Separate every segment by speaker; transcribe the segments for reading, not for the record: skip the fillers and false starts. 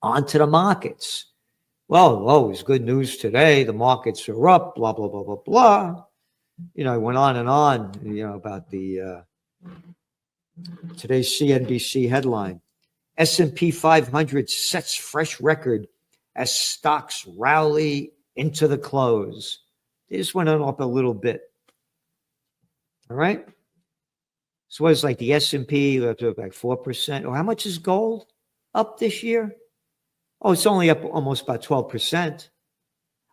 Speaker 1: onto the markets. Well, always good news today. The markets are up, blah, blah, blah, blah, blah. It went on and on, about the today's CNBC headline. S&P 500 sets fresh record as stocks rally into the close. They just went on up a little bit. All right? So what is like the S&P up to like 4%? Or how much is gold up this year? Oh, it's only up almost about 12%.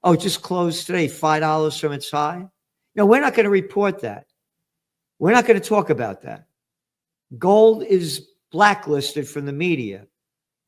Speaker 1: Oh, it just closed today, $5 from its high. No, we're not going to report that. We're not going to talk about that. Gold is blacklisted from the media,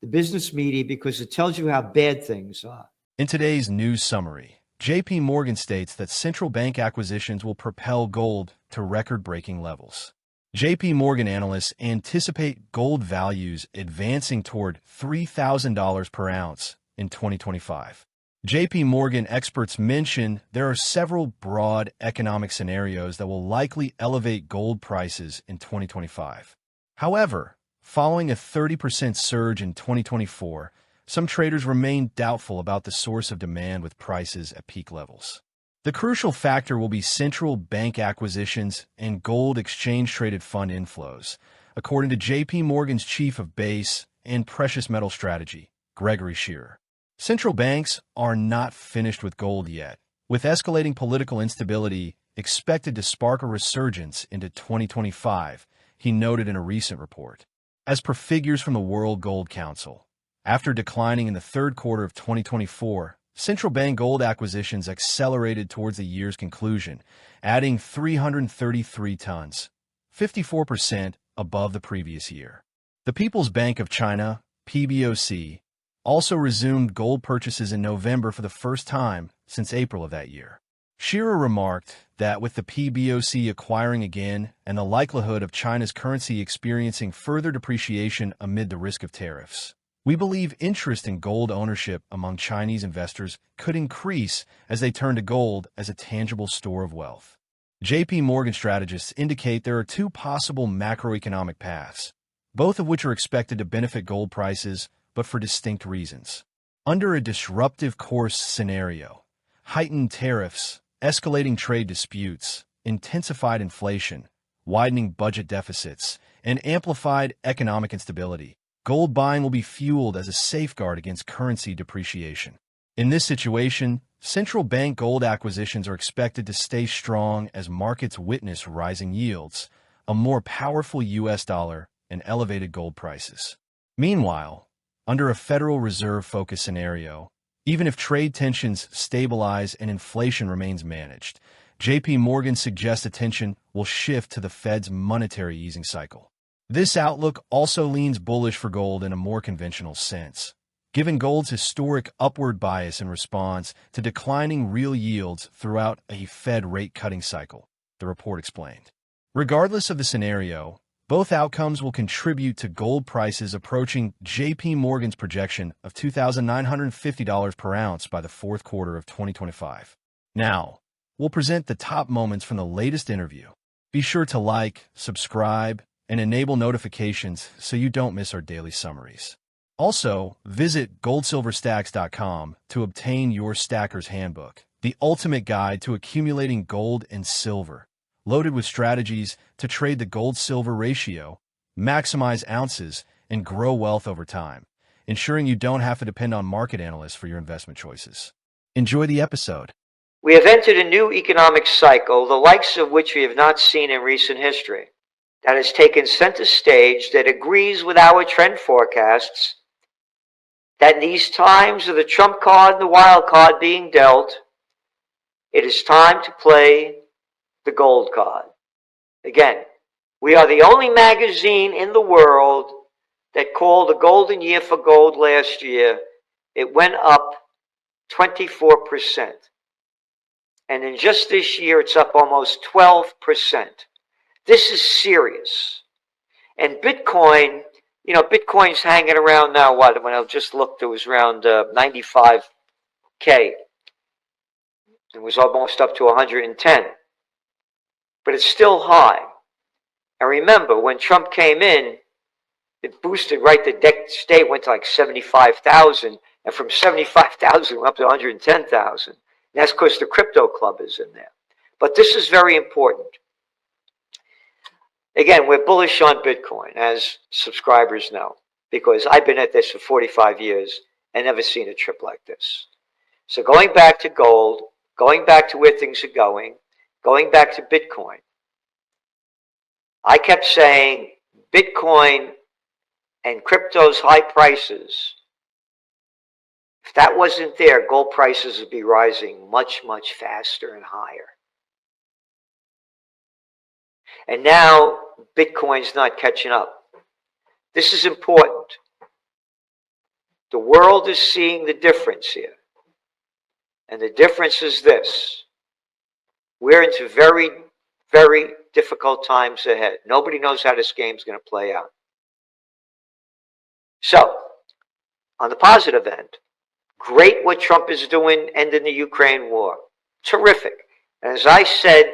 Speaker 1: the business media, because it tells you how bad things are.
Speaker 2: In today's news summary, JP Morgan states that central bank acquisitions will propel gold to record-breaking levels. JP Morgan analysts anticipate gold values advancing toward $3,000 per ounce in 2025. JP Morgan experts mention there are several broad economic scenarios that will likely elevate gold prices in 2025. However, following a 30% surge in 2024, some traders remain doubtful about the source of demand with prices at peak levels. The crucial factor will be central bank acquisitions and gold exchange-traded fund inflows, according to JP Morgan's chief of base and precious metal strategy, Gregory Shearer. Central banks are not finished with gold yet, with escalating political instability expected to spark a resurgence into 2025, he noted in a recent report. As per figures from the World Gold Council, after declining in the third quarter of 2024, central bank gold acquisitions accelerated towards the year's conclusion, adding 333 tons, 54% above the previous year. The People's Bank of China, PBOC, also resumed gold purchases in November for the first time since April of that year. Shearer remarked that with the PBOC acquiring again and the likelihood of China's currency experiencing further depreciation amid the risk of tariffs, we believe interest in gold ownership among Chinese investors could increase as they turn to gold as a tangible store of wealth. JP Morgan strategists indicate there are two possible macroeconomic paths, both of which are expected to benefit gold prices, but for distinct reasons. Under a disruptive course scenario, heightened tariffs, escalating trade disputes, intensified inflation, widening budget deficits, and amplified economic instability, gold buying will be fueled as a safeguard against currency depreciation. In this situation, central bank gold acquisitions are expected to stay strong as markets witness rising yields, a more powerful U.S. dollar, and elevated gold prices. Meanwhile, under a Federal Reserve-focused scenario, even if trade tensions stabilize and inflation remains managed, JP Morgan suggests attention will shift to the Fed's monetary easing cycle. This outlook also leans bullish for gold in a more conventional sense, given gold's historic upward bias in response to declining real yields throughout a Fed rate-cutting cycle, the report explained. Regardless of the scenario, both outcomes will contribute to gold prices approaching JP Morgan's projection of $2,950 per ounce by the fourth quarter of 2025. Now, we'll present the top moments from the latest interview. Be sure to like, subscribe, and enable notifications so you don't miss our daily summaries. Also, visit goldsilverstacks.com to obtain your Stacker's Handbook, the ultimate guide to accumulating gold and silver, loaded with strategies to trade the gold-silver ratio, maximize ounces, and grow wealth over time, ensuring you don't have to depend on market analysts for your investment choices. Enjoy the episode.
Speaker 1: We have entered a new economic cycle, the likes of which we have not seen in recent history, that has taken center stage, that agrees with our trend forecasts, that in these times of the trump card and the wild card being dealt, it is time to play the gold card. Again, we are the only magazine in the world that called the golden year for gold last year. It went up 24%. And in just this year, it's up almost 12%. This is serious. And Bitcoin, Bitcoin's hanging around now, when I just looked, it was around 95K. It was almost up to 110. But it's still high. And remember, when Trump came in, it boosted right. The debt state went to like 75,000, and from 75,000 up to 110,000. That's because the crypto club is in there. But this is very important. Again, we're bullish on Bitcoin, as subscribers know, because I've been at this for 45 years and never seen a trip like this. So going back to gold, going back to where things are going back to Bitcoin, I kept saying Bitcoin and crypto's high prices, if that wasn't there, gold prices would be rising much, much faster and higher. And now Bitcoin's not catching up. This is important. The world is seeing the difference here. And the difference is this. We're into very, very difficult times ahead. Nobody knows how this game's going to play out. So, on the positive end, great what Trump is doing, ending the Ukraine war. Terrific. And as I said,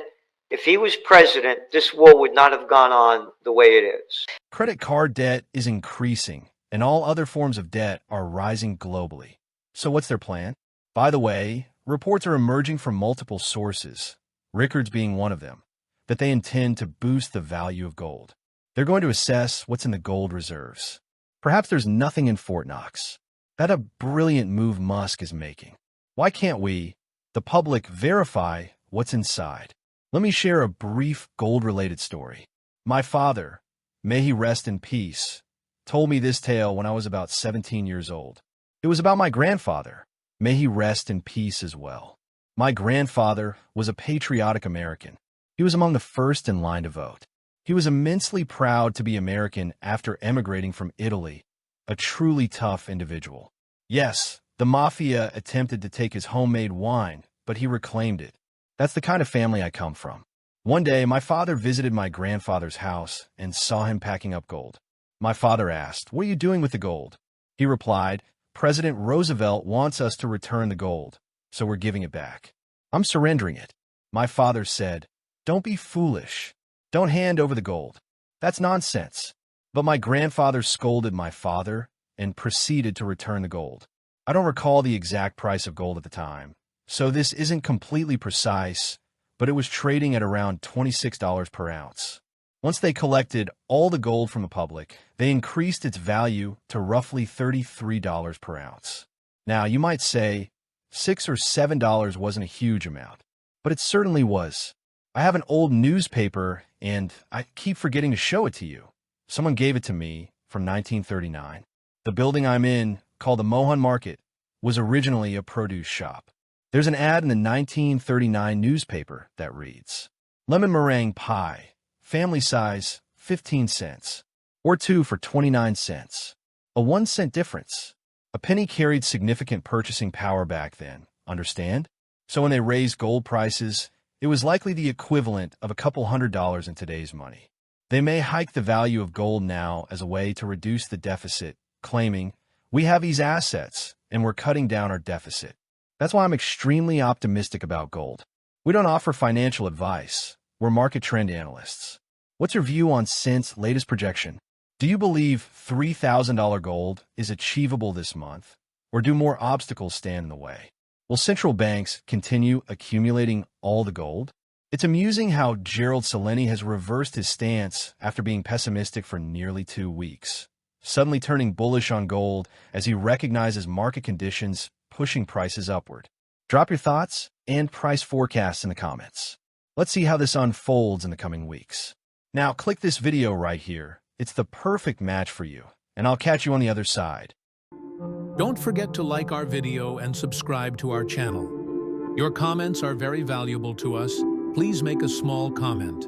Speaker 1: if he was president, this war would not have gone on the way it is.
Speaker 2: Credit card debt is increasing, and all other forms of debt are rising globally. So what's their plan? By the way, reports are emerging from multiple sources, Rickards being one of them, that they intend to boost the value of gold. They're going to assess what's in the gold reserves. Perhaps there's nothing in Fort Knox. That's a brilliant move Musk is making. Why can't we, the public, verify what's inside? Let me share a brief gold-related story. My father, may he rest in peace, told me this tale when I was about 17 years old. It was about my grandfather. May he rest in peace as well. My grandfather was a patriotic American. He was among the first in line to vote. He was immensely proud to be American after emigrating from Italy, a truly tough individual. Yes, the mafia attempted to take his homemade wine, but he reclaimed it. That's the kind of family I come from. One day, my father visited my grandfather's house and saw him packing up gold. My father asked, "What are you doing with the gold?" He replied, "President Roosevelt wants us to return the gold, so we're giving it back. I'm surrendering it." My father said, "Don't be foolish. Don't hand over the gold. That's nonsense." But my grandfather scolded my father and proceeded to return the gold. I don't recall the exact price of gold at the time, so this isn't completely precise, but it was trading at around $26 per ounce. Once they collected all the gold from the public, they increased its value to roughly $33 per ounce. Now, you might say $6 or $7 wasn't a huge amount, but it certainly was. I have an old newspaper, and I keep forgetting to show it to you. Someone gave it to me from 1939. The building I'm in, called the Mohan Market, was originally a produce shop. There's an ad in the 1939 newspaper that reads, "Lemon meringue pie, family size, 15 cents, or 2 for 29 cents. A 1-cent difference." A penny carried significant purchasing power back then, understand? So when they raised gold prices, it was likely the equivalent of a couple $100s in today's money. They may hike the value of gold now as a way to reduce the deficit, claiming, "We have these assets, and we're cutting down our deficit." That's why I'm extremely optimistic about gold. We don't offer financial advice. We're market trend analysts. What's your view on Cent's latest projection? Do you believe $3,000 gold is achievable this month, or do more obstacles stand in the way? Will central banks continue accumulating all the gold? It's amusing how Gerald Celente has reversed his stance after being pessimistic for nearly 2 weeks, suddenly turning bullish on gold as he recognizes market conditions pushing prices upward. Drop your thoughts and price forecasts in the comments. Let's see how this unfolds in the coming weeks. Now, click this video right here. It's the perfect match for you, and I'll catch you on the other side.
Speaker 3: Don't forget to like our video and subscribe to our channel. Your comments are very valuable to us. Please make a small comment.